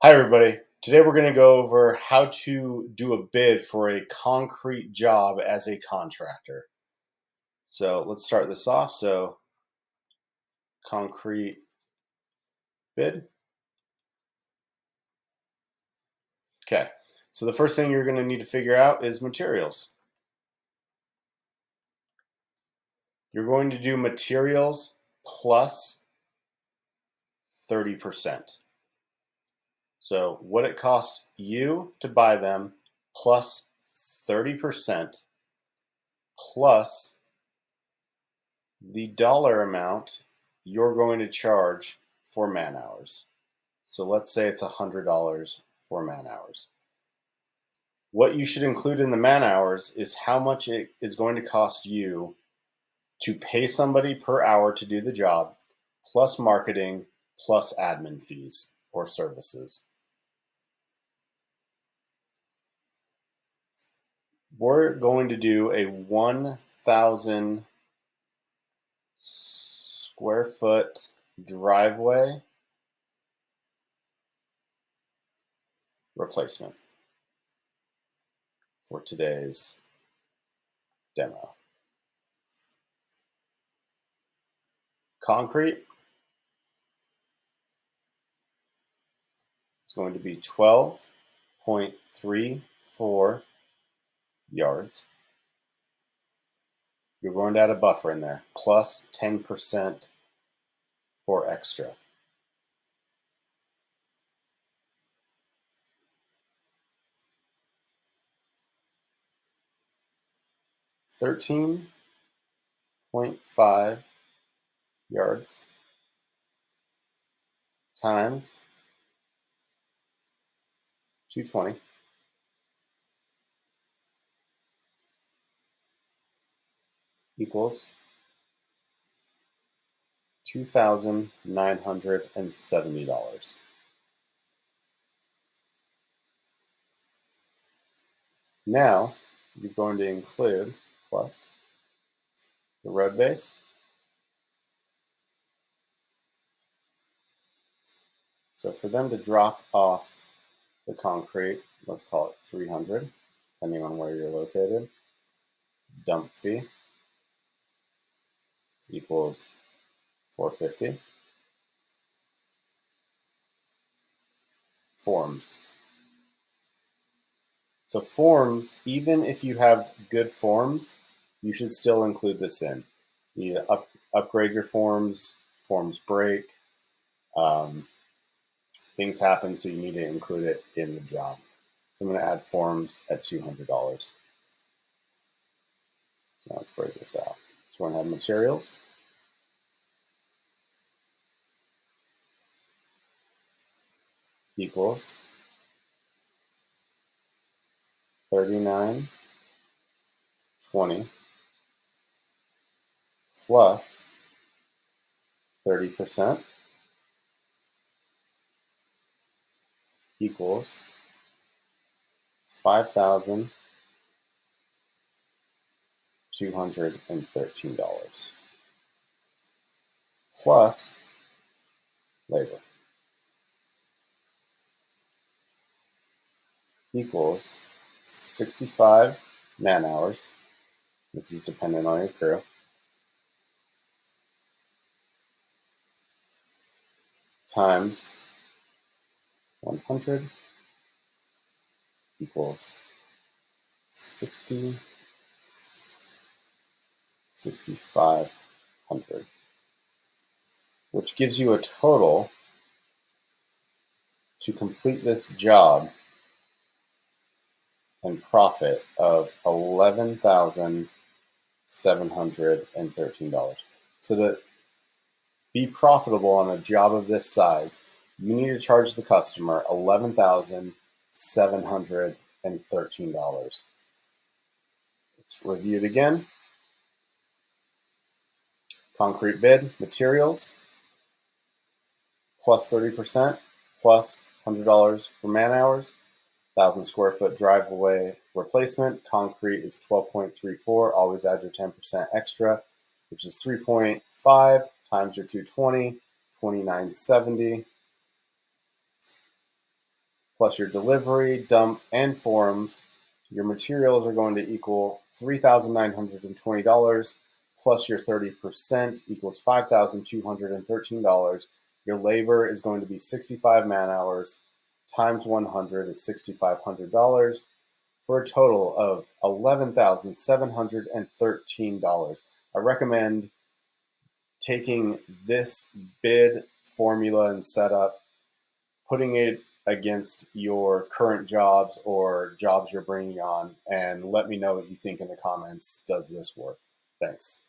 Hi, everybody. Today we're going to go over how to do a bid for a concrete job as a contractor. So let's start this off. So, concrete bid. Okay. So the first thing you're going to need to figure out is materials. You're going to do materials plus 30%. So what it costs you to buy them plus 30% plus the dollar amount you're going to charge for man hours. So let's say it's $100 for man hours. What you should include in the man hours is how much it is going to cost you to pay somebody per hour to do the job, plus marketing, plus admin fees or services. We're going to do a 1,000 square foot driveway replacement for today's demo. Concrete, it's going to be 12.34 yards. You're going to add a buffer in there, plus 10% for extra. $13.5 yards times 220 equals $2,970. Now you're going to include plus the road base. So for them to drop off the concrete, let's call it 300, depending on where you're located. Dump fee equals 450. Forms. So forms, even if you have good forms, you should still include this in. You need to upgrade your forms. Forms break. Things happen, so you need to include it in the job. So I'm going to add forms at $200. So now let's break this out. So we're going to have materials. Equals 39.20 plus 30% equals $5,213 plus labor equals 65 man hours. This is dependent on your crew. Times 100 equals 6,500, which gives you a total to complete this job and profit of $11,713. So to be profitable on a job of this size, you need to charge the customer $11,713. Let's review it again. Concrete bid, materials, plus 30%, plus $100 for man hours, 1,000 square foot driveway replacement. Concrete is 12.34. Always add your 10% extra, which is 3.5 times your 220, 2970. plus your delivery, dump, and forms, your materials are going to equal $3,920 plus your 30% equals $5,213. Your labor is going to be 65 man hours times 100 is $6,500 for a total of $11,713. I recommend taking this bid formula and setup, putting it against your current jobs or jobs you're bringing on, and let me know what you think in the comments. Does this work? Thanks.